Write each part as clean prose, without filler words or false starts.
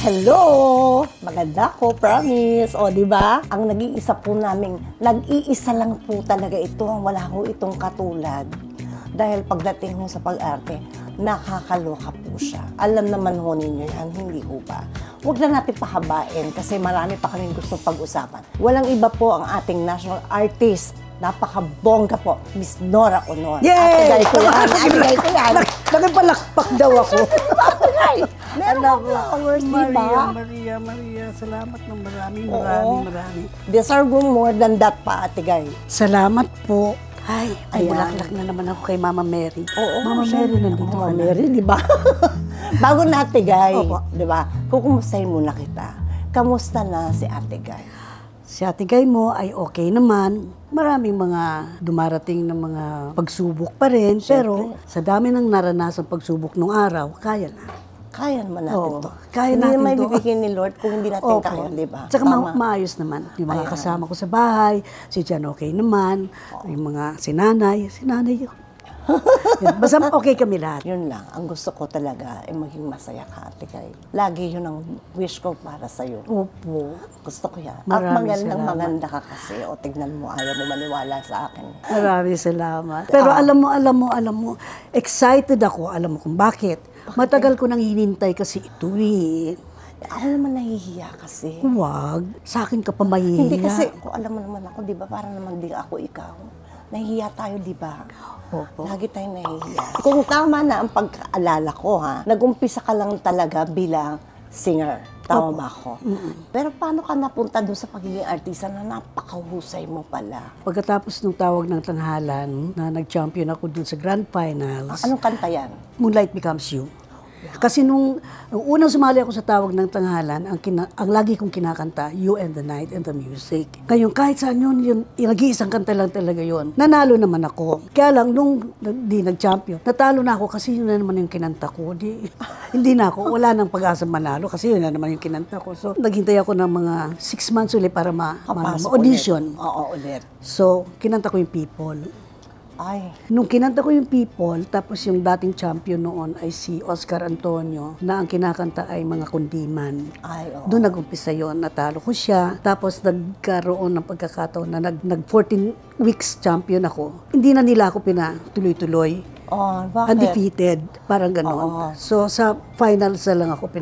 Hello! Maganda ko, promise. O, di ba? Ang nag-iisa po namin, nag-iisa lang po talaga ito. Wala ho itong katulad. Dahil pagdating ho sa pag-arte, nakakaloka po siya. Alam naman ho ninyo yan, hindi ho ba? Huwag na natin pahabain kasi marami pa kaming gusto pag-usapan. Walang iba po ang ating national artist. Napakabongga po, Miss Nora Honor. Yay! Atigay ko yan, atigay ko yan. Nagpalakpak daw ako. Atigay! Meron Alam ka flowers, di ba? Maria, salamat ng marami. Deserve mo more than that pa, Atigay. Salamat po. Ay, Ayan. bulaklak na naman ako kay Mama Mary. Oo, Mama Mary, nandito Mama ka na. Mary, di ba? Bago na Atigay, Opo. di ba? Kukumustahin muna kita. Kamusta na si Atigay? Si Ate Gay mo ay okay naman. Maraming mga dumarating na mga pagsubok pa rin. Pero sa dami ng naranasang pagsubok nung araw, kaya na. Kaya naman natin Oo, to. kaya Hindi natin may to. bibigyan ni Lord kung hindi natin Opo. kaya, di ba? Tsaka Tama. maayos naman. Yung mga Ayan. kasama ko sa bahay, si Jan okay naman. Yung mga sinanay yun. Basta okay kami lahat. Yun lang, ang gusto ko talaga ay maging masaya ka, Atigay. Lagi yun ang wish ko para sa'yo. Opo. Gusto ko yan. At Maraming magandang salamat. maganda ka kasi. O, tignan mo, ayaw mo maniwala sa akin. Maraming salamat. Pero alam mo, excited ako. Alam mo kung bakit. Matagal ko nang hinintay kasi ito eh. Ako naman nahihiya kasi. Huwag. Sa akin ka pa mahihiya. Hindi kasi, kung alam mo naman ako, di ba, para naman di ako ikaw. Nahihiya tayo, di ba? Opo. Lagi tayong nahihiya. Kung tama na ang pagkaalala ko, ha, nag-umpisa ka lang talaga bilang singer. Tama ba ako? Pero paano ka napunta doon sa pagiging artista na napakahusay mo pala? Pagkatapos ng tawag ng tanghalan, na nag-champion ako dun sa Grand Finals, Anong kanta yan? Moonlight Becomes You. Kasi nung unang sumali ako sa tawag ng tanghalan, ang lagi kong kinakanta, You and the Night and the Music. Ngayon, kahit saan yun, nag-iisang kanta lang talaga yun. Nanalo naman ako. Kaya lang, nung di nag-champion, natalo na ako kasi yun na naman yung kinanta ko. Hindi na ako, wala nang pag-asa manalo kasi yun na naman yung kinanta ko. So, naghintay ako ng mga 6 months ulit para ma-audition. Ulit. Oo, ulit. So, kinanta ko yung People. Ay, Nung kinanta ko yung People, tapos yung dating champion noon ay si Oscar Antonio, na ang kinakanta ay Mga Kundiman. ay, oo. Doon nag-umpisa yun, natalo ko siya. Tapos nagkaroon ng pagkakataon na nag 14 weeks champion ako. Hindi na nila ako pinatuloy-tuloy. Oh, bakit? Undefeated, parang ganon. Oo. So sa finals na lang ako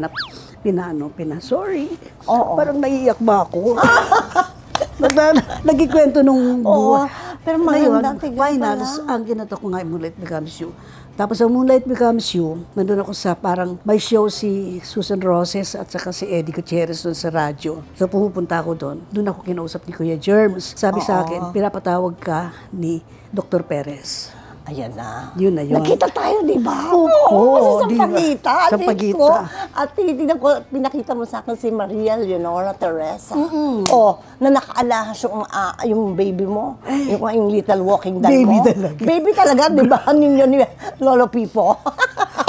sorry. Oo. Parang naiiyak ba ako? Nagkikwento nung Oo, buhay. pero Ngayon, maganda, tigil finals, pala. ang kinata ko nga ay Moonlight Becomes You. Tapos sa Moonlight Becomes You, nandun ako sa parang may show si Susan Roses at saka si Eddie Gutierrez doon sa radyo. So pumupunta ako doon. Doon ako kinausap ni Kuya Germs. Sabi sa akin, pinapatawag ka ni Dr. Perez. Ayan na. Yun na yun. Nakita tayo, di ba? Oo, sa di ba? Sampaguita. Sa Sampaguita. Ko. At tinitignan ko, pinakita mo sa akin si Maria Leonora Teresa. Oh, na nakaalahas yung baby mo. Yung little walking doll Baby mo. talaga. Baby talaga, di ba? Ninyo ni Lolo Pipo.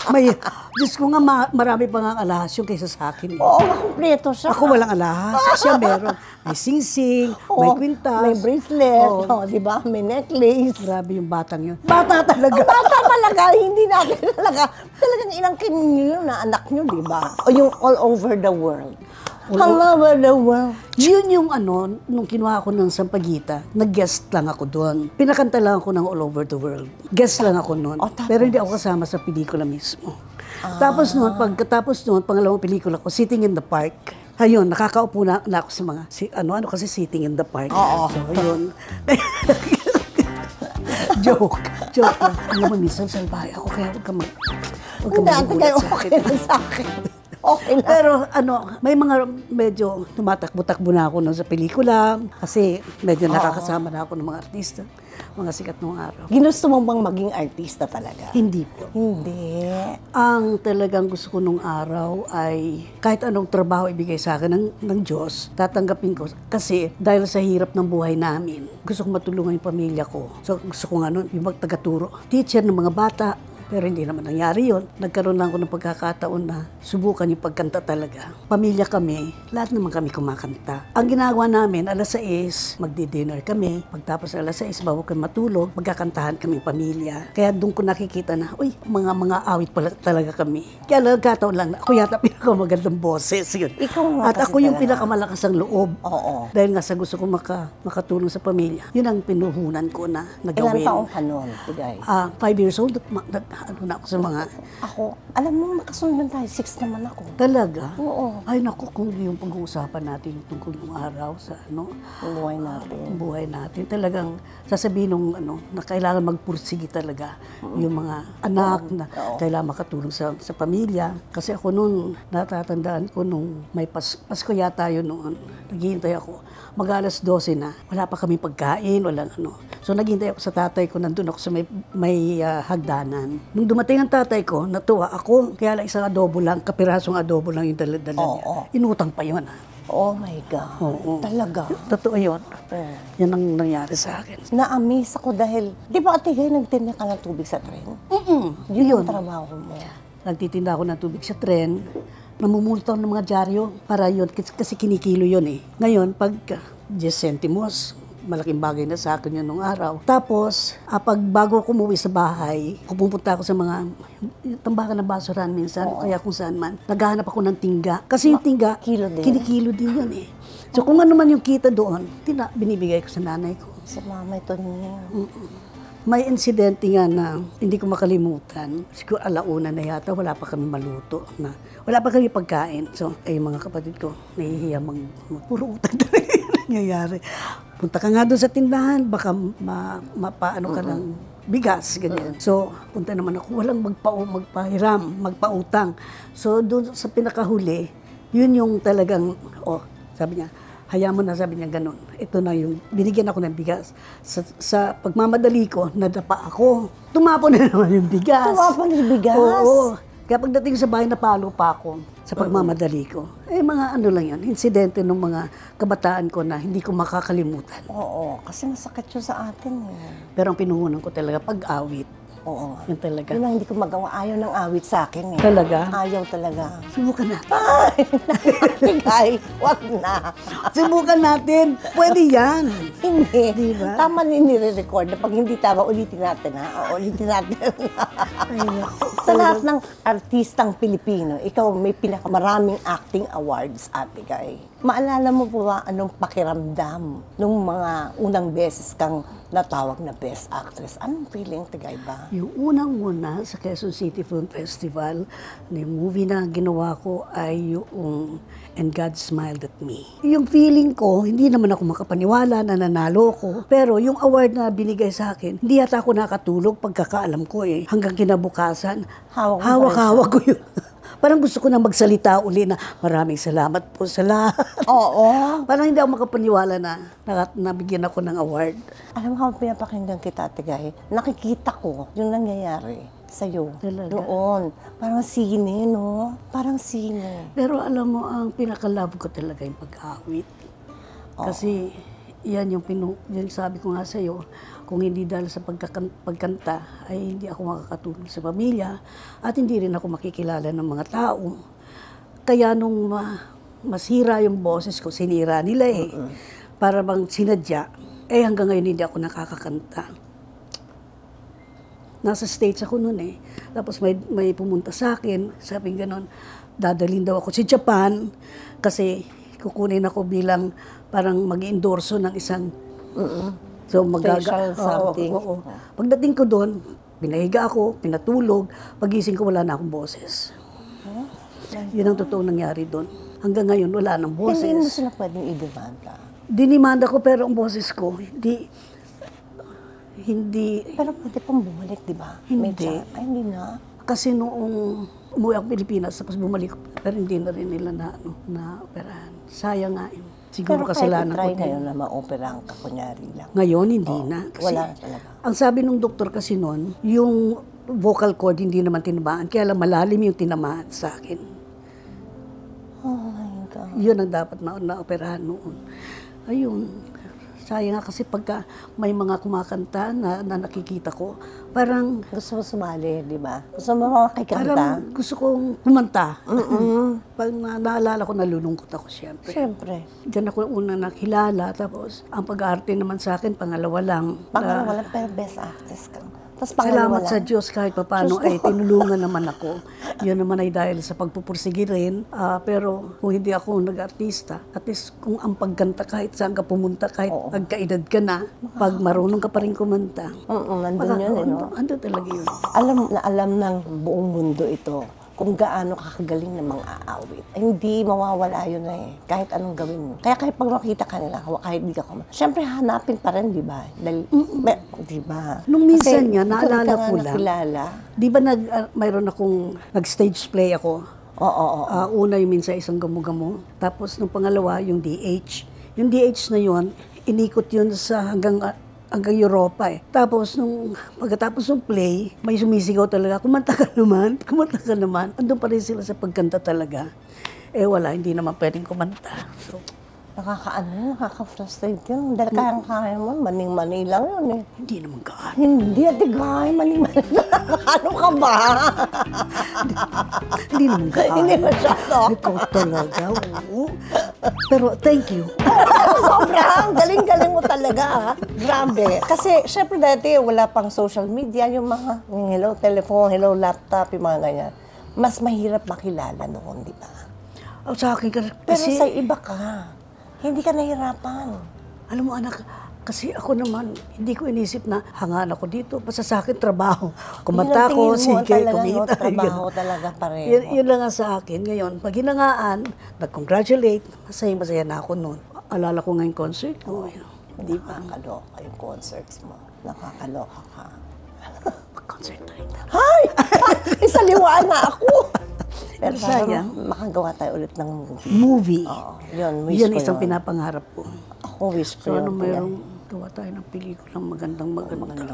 May, Diyos ko nga, marami pa nga alahas yung kaysa sa akin. Oo, makumpleto siya. Ako walang alahas. Siya meron. May singsing, may Oo, kwintas. may bracelet, Oo. di ba? May necklace. Grabe yung batang yun. Bata talaga. Bata talaga, hindi natin talagang inangkin niyo na anak niyo, di ba? O yung all over the world. All over the world. Yun yung nung kinuha ko ng Sampaguita, nag-guest lang ako doon. Pinakanta lang ako ng All Over the World. Guest lang ako noon. Oh, tapos? Pero hindi ako kasama sa pelikula mismo. Tapos noon, pagkatapos noon, pangalawang pelikula ko, Sitting in the Park. Ayun, nakakaupo na ako sa mga, kasi Sitting in the Park. Oo. So, yun. Joke lang. Alam mo, minsan salbahe ako, kaya huwag ka Hindi, ate magugulat kayo sa akin. okay na sa akin. Okay na. Pero may mga medyo tumatakbo-takbo na ako nun sa pelikula kasi medyo nakakasama na ako ng mga artista, mga sikat nung araw. Ginusto mo bang maging artista talaga? Hindi po. Hindi. Ang talagang gusto ko nung araw ay kahit anong trabaho ibigay sa akin ng Diyos, tatanggapin ko. Kasi dahil sa hirap ng buhay namin, gusto ko matulungan yung pamilya ko. So gusto ko nga nun, yung magtagaturo. Teacher ng mga bata, Pero hindi naman nangyari yun. Nagkaroon lang ako ng pagkakataon na subukan yung pagkanta talaga. Pamilya kami, lahat naman kami kumakanta. Ang ginagawa namin, alas 6, magdi-dinner kami. Pagtapos alas 6, bago kami matulog, magkakantahan kaming pamilya. Kaya doon ko nakikita na, uy, mga awit pala talaga kami. Kaya nagkataon lang na ako yata pinakamagandang boses. Yun. Ikaw nga At kasi ako yung talaga. pinakamalakas ang loob. Oo. Dahil nga sa gusto ko makatulong sa pamilya. Yun ang pinuhunan ko na Ilang nagawin. taong ka nun, Tigay? 5 years old, ano na ako sa mga, Ako, alam mo, makasundan tayo. 6 naman ako. talaga. Oo. Ay naku, kung yung pag-uusapan natin yung tungkol ng araw sa Ang buhay natin. buhay natin, talagang sasabihin nung na kailangan magpursigi talaga yung mga anak na kailangan makatulong sa pamilya. Kasi ako noon, natatandaan ko nung may Pasko yata yun noon, naghihintay ako. Mag-alas 12 na, wala pa kami pagkain, walang ano. So naghihintay ako sa tatay ko, nandun ako sa may hagdanan. Nung dumating ang tatay ko, natuwa ako. Kaya lang isang adobo lang, kapirasong adobo lang yung dala-dala niya. Inutang pa yun. Oh my God. Oo. Talaga. Totoo yun. Oo. Yan ang nangyari sa akin. Na-amaze ako dahil, di ba Ate Gay, nagtinda ka ng tubig sa tren? Yun ang trabaho mo. Nagtitinda ako ng tubig sa tren, namumultaw ng mga dyaryo para yun, kasi kinikilo yun eh. Ngayon, pag 10 centimos, malaking bagay na sa akin yun nung araw. Tapos, pag bago ako umuwi sa bahay, pupunta ako sa mga tambakan ng basurahan minsan, kaya kung saan man, naghahanap ako ng tingga. Kasi yung tingga, Kilo din. kinikilo din yun eh. So kung ano man yung kita doon, binibigay ko sa nanay ko. Sa mama ito niya. May insidente nga na hindi ko makalimutan. Siguro alauna na yata, wala pa kami maluto. Wala pa kami pagkain. So, yung mga kapatid ko, nahihiya puro utang talaga yung nangyayari. Punta ka nga doon sa tindahan, baka mapaano ka ng bigas, ganyan. So, punta naman ako, walang magpautang. So, doon sa pinakahuli, yun yung talagang, sabi niya, hayaan mo na, sabi niya ganun. Ito na yung, binigyan ako ng bigas. Sa pagmamadali ko, nadapa ako. Tumapon na naman yung bigas. Tumapon yung bigas? Oo. Kaya pagdating sa bahay, napalo pa ako sa pagmamadali ko. Mga ano lang yan, insidente ng mga kabataan ko na hindi ko makakalimutan. Oo, kasi masakit yun sa atin eh. Pero ang pinuhunan ko talaga, pag-awit. Oo. Yan talaga. Yun ang hindi ko magawa. Ayaw ng awit sa akin eh. Talaga? Ayaw talaga. Subukan natin. Tigay, wag na. Subukan natin. Pwede yan. Hindi. Di ba? Tama na nire-record na pag hindi tama, ulitin natin ha. Ulitin natin. Ay, naku. Sa lahat ng artistang Pilipino, ikaw may pinakamaraming acting awards, Ate Gay. Maalala mo po ba anong pakiramdam nung mga unang beses kang natawag na Best Actress? Anong feeling, Ate Gay ba? Yung unang-una sa Quezon City Film Festival, yung movie na ginawa ko ay yung And God Smiled at Me. Yung feeling ko, hindi naman ako makapaniwala na nanalo ko. Pero yung award na binigay sa akin, hindi yata ako nakatulog pagkakaalam ko eh. Hanggang kinabukasan, hawak-hawak ko yun. Parang gusto ko na magsalita uli na maraming salamat po sa lahat. Oo. Parang hindi ako makapaniwala na nabigyan ako ng award. Alam mo, habang pinapakinggan kita, Ate Gay, nakikita ko yung nangyayari sa'yo. Talaga? Noon. Parang sine, no? Parang sine. Pero alam mo, ang pinaka-love ko talaga yung pag-awit. Kasi yan yung sabi ko nga sa'yo, kung hindi dahil sa pagkanta, ay hindi ako makakatulong sa pamilya at hindi rin ako makikilala ng mga tao. Kaya nung masira yung boses ko, sinira nila eh. Para bang sinadya, hanggang ngayon hindi ako nakakakanta. Nasa States ako noon eh. Tapos may pumunta sa akin, sabi gano'n, dadalhin daw ako sa Japan kasi kukunin ako bilang parang mag-endorso ng isang so Facial something. Oo. Pagdating ko doon, pinahiga ako, pinatulog, pagising ko wala na akong boses. Yun ang totoong nangyari doon. Hanggang ngayon wala nang boses. Hindi mo sila pwedeng i-demanda. Dinimanda ko pero ang boses ko, hindi, Pero pwede pang bumalik, di ba? May Hindi. Ay, hindi na. kasi noong umuwi ako Pilipinas, tapos bumalik, pero hindi na rin nila na operahan. Sayang nga yun. Siguro Pero kasalanan kahit ko i-try ngayon na ma-operahan ka, kunyari lang. Ngayon, hindi na. Kasi Wala na talaga. ang sabi ng doktor kasi noon, yung vocal cord hindi naman tinamaan, kaya lang malalim yung tinamaan sa akin. Oh my God. Yun ang dapat na operahan noon. Ayun. sayang nga kasi pagka may mga kumakanta na nakikita ko, parang Gusto mo sumali, di ba? Gusto mo makikanta? parang gusto kong kumanta. Pag naalala ko, nalulungkot ako siyempre. Siyempre. Diyan ako unang nakilala, tapos ang pag-arte naman sa akin, pangalawa lang. Pangalawa lang, pero best actress ka. Tapos pangalawa Salamat lang. sa Diyos kahit papaano ay tinulungan naman ako. Yun naman ay dahil sa pagpupursige rin. Pero kung hindi ako nag-artista, at least kung ang pagkanta kahit saan ka pumunta, kahit pagkaedad ka na, pag marunong ka pa rin kumanta. Nandun yun, no? Ando talaga yun. Alam ng buong mundo ito kung gaano kakagaling ng mga aawit. Hindi mawawala yun kahit anong gawin mo. Kaya kahit pag makita ka nila, kahit di ka kumanta, syempre hanapin pa rin, di ba? Dahil, di ba? Nung minsan Kasi nga, naalala ikaw ko lang, nakilala. di ba mayroon akong nag-stage play ako? Oo. Una yung minsan isang gamo-gamo. Tapos nung pangalawa, yung DH. Yung DH na yun, inikot yun sa hanggang Europa Tapos pagkatapos ng play, may sumisigaw talaga, kumanta ka naman. Andun pa rin sila sa pagkanta talaga. Wala, hindi naman pwedeng kumanta. So, Nakaka-frustrate yun. Dahil kaya mo, maning-mani lang yun hindi naman gaano. Hindi, atigay, maning-mani lang. Ano ka ba? Hindi naman gaano. Hindi masyado. Ikaw talaga, oo. Pero thank you. Sobrang galing-galing mo talaga, ha? Grabe. Kasi, syempre dati, wala pang social media, yung mga hello telephone, hello laptop, yung mga ganyan. Mas mahirap makilala noon, di ba? Sa akin Pero kasi, sa iba ka, hindi ka nahirapan. alam mo anak, kasi ako naman, hindi ko inisip na hangaan ako dito. Basta sa akin, trabaho. Kumanta ko, sige, kumita. Trabaho talaga pareho. Yun lang nga sa akin. Ngayon, pag hinangaan, nag-congratulate, masaya na ako noon. Alala ko ngayong concert ko. Di ba? Nakakaloka yung concerts mo. Nakakaloka ka. Mag-concert tayo. Hay! Isaliwaan na ako! Pero sayang. Makagawa tayo ulit ng Movie. Oo, yun, wish Yun ko isang yun. pinapangarap ko. Ako wish ko So, yun. mayroong gawa tayo ng pelikulang maganda. Maganda.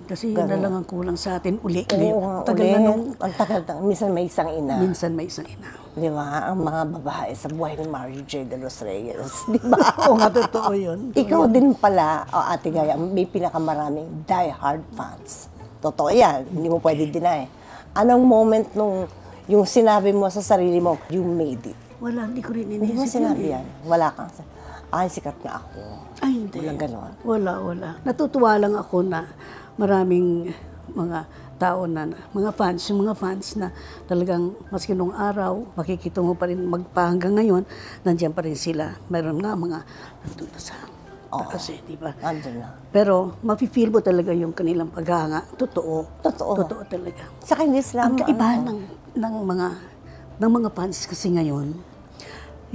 Kasi yun na lang ang kulang sa atin uli. Oo nga, Tagal na nung ang tagal na. Minsan may isang ina. minsan may isang ina. Di ba? Ang mga babae sa buhay ni Mary J. De Los Reyes. Di ba? Oo nga, totoo yun. Ikaw din pala, Ate Gaya, may pinakamaraming die-hard fans. Totoo yan. Hindi mo pwede deny. Anong moment nung yung sinabi mo sa sarili mo, you made it? Wala, hindi ko rin Hindi mo inisip sinabi yun. yan. Wala kang, ay, sikat nga ako. Ay, hindi. Walang ganon. Wala. Natutuwa lang ako na maraming mga tao na, mga fans na talagang maski nung araw, makikita mo pa rin hanggang ngayon, nandiyan pa rin sila. Meron nga mga nandun na sa taas di ba? Andun na. Pero mafe-feel mo talaga yung kanilang paghanga. Totoo. Totoo. Totoo talaga. Saka hindi sila, Ang kaibahan ng mga fans kasi ngayon,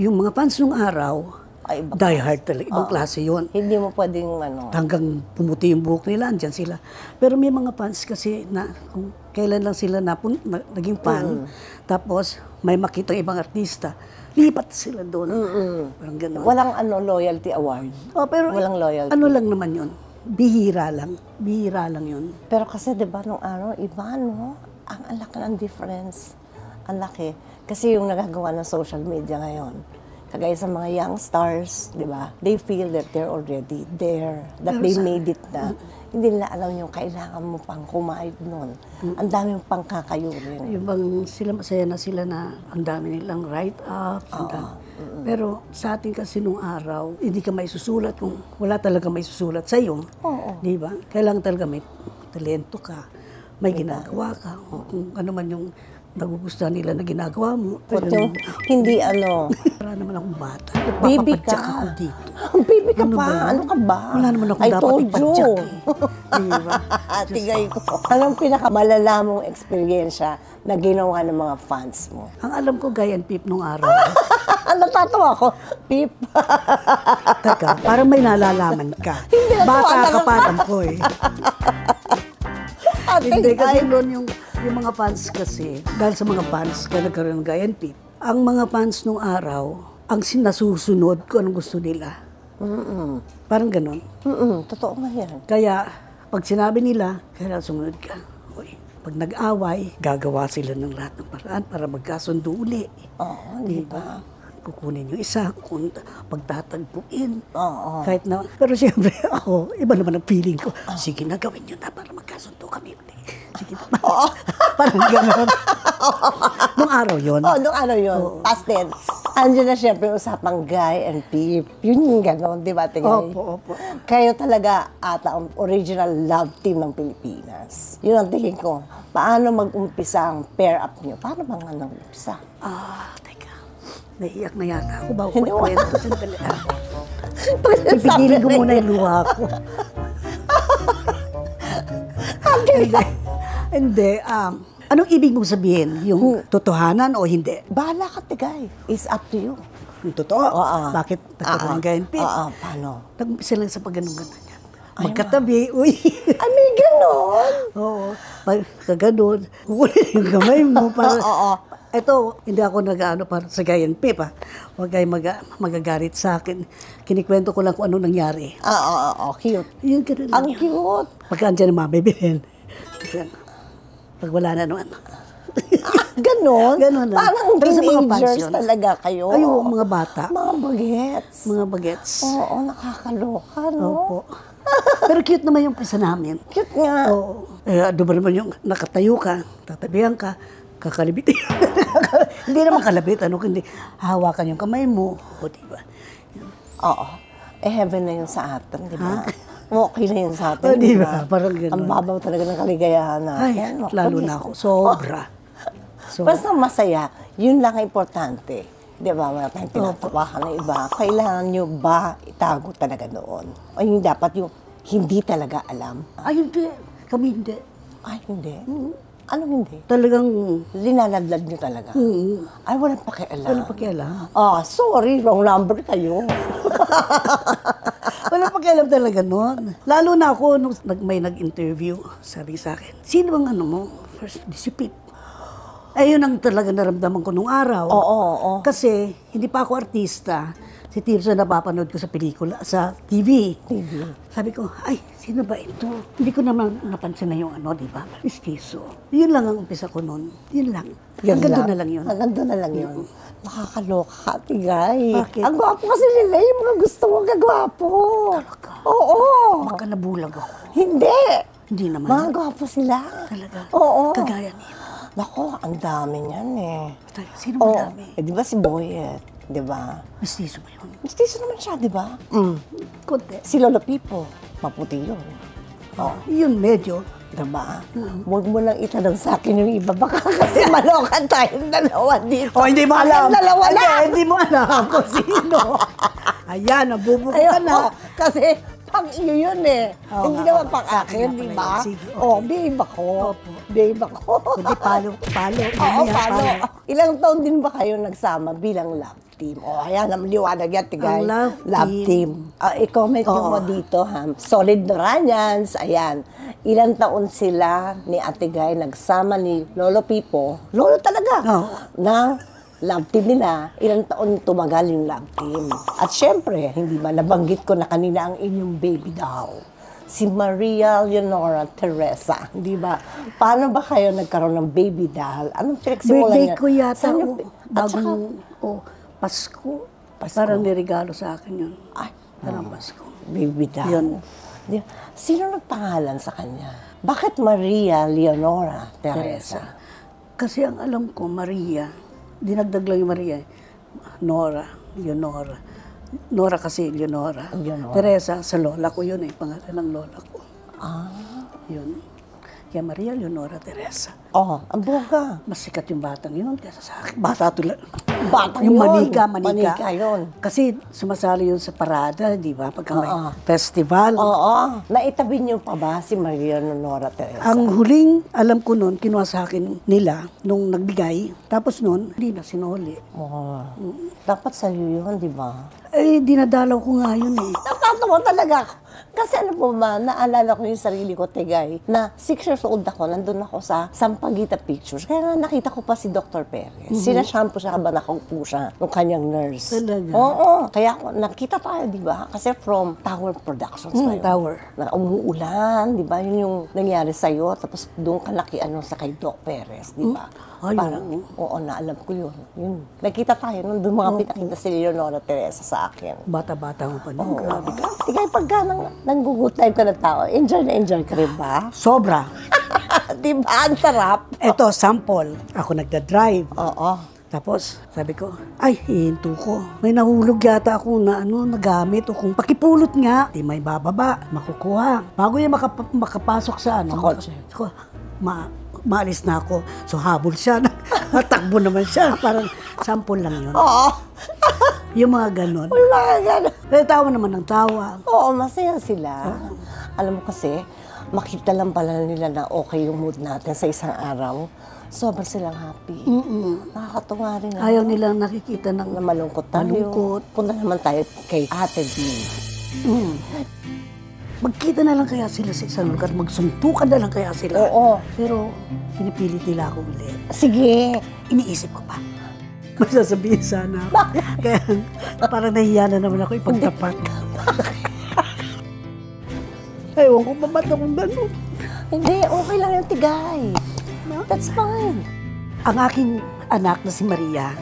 yung mga fans nung araw, ay, iba. die hard talaga. Ibang klase yun. Hindi mo pwedeng Hanggang pumuti yung buhok nila, andyan sila. Pero may mga fans kasi na kung kailan lang sila naging fan, tapos may makitang ibang artista, lipat sila doon. Parang gano'n. walang loyalty award. Pero walang loyalty. ano lang naman yun, bihira lang yun. Pero kasi 'di ba nung araw, iba ang laki ng difference. Ang laki. Kasi yung nagagawa ng social media ngayon, kagaya sa mga young stars, 'di ba? They feel that they're already there, that they made it na. Hindi nila alam yung kailangan mo pang kumain nun. Ang dami mong pang kakayurin. Yung bang sila masaya na sila na ang dami nilang write-up. Pero sa atin kasi nung araw, hindi ka may susulat kung wala talaga may susulat sa'yo. Di ba? Kailangan talaga may talento ka, may ginagawa ka. Kung ano man yung nagugustuhan nila na ginagawa mo. But yung hindi Para naman akong bata. baby Nagpapapadyak ka. ako dito. Baby ka Ano pa. ba yun? Ano ka ba? Wala naman akong I dapat told ipadyak you. Diba? Tigay ko. Anong pinakamalala mong eksperyensya na ginawa ng mga fans mo? Ang alam ko, Gayan Pip nung araw. Natatawa ko. Pip. Teka, parang may nalalaman ka. Bata ka pa, alam ko eh. Hindi kasi noon yung mga fans kasi, dahil sa mga fans, kaya nagkaroon ng Gayan Pip, ang mga fans nung araw, ang nasusunod kung anong gusto nila. Parang ganon. Totoo nga yan. Kaya, pag sinabi nila, kailangan sumunod ka. Uy, pag nag-away, gagawa sila ng lahat ng paraan para magkasundo uli. Oo, di ba? kukunin yung isa, kung pagtatagpuin. Oo. Kahit na, pero siyempre ako, iba naman ang feeling ko. Sige na, gawin nyo na para magkasundo kami. Sige na. Parang gano'n. Nung araw yun. Oh, nung ano yun, past tense. Andiyan na siyempre usapang Guy and Pip. Yun yung gano'n, di ba, Tingay? Opo. Kayo talaga ata ang original love team ng Pilipinas. Yun ang tingin ko. Paano mag-umpisa ang pair up niyo? Paano bang nag-umpisa? Teka. Naiiyak na yata ako bago Hindi, ko kwento. Sandali. Pipigilin ko muna yung luha ko. Hindi. Anong ibig mong sabihin? Yung totohanan o hindi? Bahala ka, Tigay. It's up to you. Yung totoo? Bakit nagkaroon ng ganyan, Pip? Paano? Nag-umpisa lang sa pagganong-ganon yan. Magkatabi, uy. Ay, may ganon. Oo. Pagkaganon, kukunin yung kamay mo para... Ito, hindi ako nag-ano para sa gayan, Pip, ha? Huwag kayo magagalit sa akin. Kinikwento ko lang kung ano nangyari. Cute. Yun, ganun lang Ang yun. cute. Pagka andyan ang mabibilhin. Pag wala na naman. Ganon? Ganon lang. Parang Pero sa mga teenagers pansyon, talaga kayo. Ay, oo, mga bata. Mga bagets. Mga bagets. Oo, nakakaloka, no? Opo. Pero cute naman yung pisa namin. Cute nga. Oo. Doon ba naman yung nakatayo ka, tatabihan ka, kakalibit. Hindi naman kalabit, kundi hawakan yung kamay mo. O, diba? Oo. Heaven na yun sa atin, di ba? Okay na yun sa atin, Oh, diba? Parang ganun. Ang babaw talaga ng kaligayahan natin. Ay, lalo na ako. Sobra. Basta masaya, yun lang ang importante. Di ba? Wala tayong tinatawakan ng iba. Kailangan nyo ba itago talaga doon? O yung dapat yung hindi talaga alam? Ay, hindi. Kami hindi. Ay, hindi. Anong hindi? Talagang, Linaladlad nyo talaga? Ay, walang pakialam. walang pakialam. Sorry, wrong number kayo. Walang pakialam talaga noon. Lalo na ako, nung may nag-interview, sabi sa akin, sino bang ano mo? First, si Pip. Ayun ang talaga naramdaman ko nung araw. Oo. Kasi, hindi pa ako artista. Si Tirso napapanood ko sa pelikula, sa TV. Sabi ko, ay, sino ba ito? Hindi ko naman napansin na yung ano, di ba? Mistiso. Yun lang ang umpisa ko noon. Yun lang. Hanggang doon na lang yun. Hanggang doon na lang yun. Nakakaloka ka, Tigay. Bakit? Ang gwapo kasi nila, yung mga gusto mo kagwapo. Talaga? Oo. Baka nabulag ako. Hindi. Hindi naman. Mga gwapo sila. Talaga? Oo. Kagaya niya. Nako, ang dami niyan eh. Sino ba dami? Di ba si Boyet? Di ba? Mistiso ba yun? Mistiso naman siya, di ba? Konti. Si Lolo Pipo, maputi yun. Yun medyo. Diba? Huwag mo lang itanong sa akin yung iba. Baka kasi malokan tayong dalawa dito. Hindi mo alam. Ang dalawa lang. Hindi mo alam kung sino. Ayan, nabubuko ka na. Kasi pang iyo yun eh. Oo Hindi nga, naman pang sa akin, akin di na ba? pala yun. Sige, Babe ako. Opo. Babe ako. Kundi palo. Oo, palo. Ilang taon din ba kayo nagsama bilang love team? Ayan, namaliwanag yan, Tigay. Ang love team. I-comment nyo mo dito, ha? Solid Noranians, ayan. Ilang taon sila ni Ate Guy nagsama ni Lolo Pipo, Lolo talaga, na love team nila, ilang taon tumagal yung love team. At syempre, hindi ba nabanggit ko na kanina ang inyong baby daw, si Maria Leonora Teresa, di ba? Paano ba kayo nagkaroon ng baby doll? Anong pinagsimulan Birthday niya? ko yata. Saan yung- At saka, Pasko. Parang nirigalo sa akin yun. ay, Parang Pasko. baby doll. Yun. Sino nagpangalan sa kanya? Bakit Maria Leonora Teresa? Kasi ang alam ko, Maria, dinagdag lang yung Maria, Nora, Leonora. Nora kasi, Leonora. Teresa, sa lola ko yun pangalan ng lola ko. Yun. Kaya Maria Leonora Teresa. Ang buga. Mas sikat yung batang yun kaysa sa akin. Bata tulad. Batang Yung yun. manika. Yun. Kasi sumasali yun sa parada, di ba? Pagka may festival. Oo. Naitabi niyo pa ba si Maria Leonora Teresa? Ang huling alam ko noon, kinuha sa akin nila nung nagbigay. Tapos noon, hindi na sinuli. Dapat sa'yo yun, di ba? Eh, dinadalaw ko nga yun eh. Natatawa talaga ako. Kasi ano po ba, naalala ko yung sarili ko, Tigay, na 6 years old ako, nandun ako sa Sampaguita Pictures. Kaya nga nakita ko pa si Dr. Perez. Sinashampoo siya habang nakaupo siya ng kanyang nurse. Talaga? Oo. Kaya nakita tayo, di ba? Kasi from Tower Productions pa yun. Tower. Na umuulan, di ba? Yun yung nangyari sa'yo. Tapos doon ka nakiano sa kay Doc Perez, di ba? Ay, Parang, oo, naalam ko yun. Nakita tayo nun, doon mga pinakita si Leonora Teresa sa akin. Bata-bata mo pa nun. Grabe ka. Tigay, pagka nang-good time ka ng tao, enjoy na enjoy ka rin ba? Sobra. Di ba? Ang sarap. Ito, sample. Ako nagda-drive. Oo. Tapos, sabi ko, ay, hihinto ko. May nahulog yata ako na nagamit. O kung pakipulot nga, di may bababa, makukuha. Bago yung makapasok sa Sa kotse. Maalis na ako. So, habol siya. Natakbo naman siya. Parang sample lang yun. Oo. Yung mga ganon. Wala ka gano'n. Pero tawa naman ng tawa. Oo, masaya sila. Alam mo kasi, makita lang pala nila na okay yung mood natin sa isang araw. Sobrang silang happy. Nakakatuwa rin. Ayaw nilang nakikita Na ng malungkot tayo. malungkot. Punta naman tayo kay Ate B. Magkita na lang kaya sila sa isang lugar, magsuntukan na lang kaya sila. Oo. Pero pinipilit nila ako ulit. Sige. Iniisip ko pa. Masasabihin sana ako. Kaya parang nahiya na naman ako ipagtapat. Ewan ko ba ba't akong gano'n? Hindi, okay lang yung Tigay. That's fine. Ang aking anak na si Maria,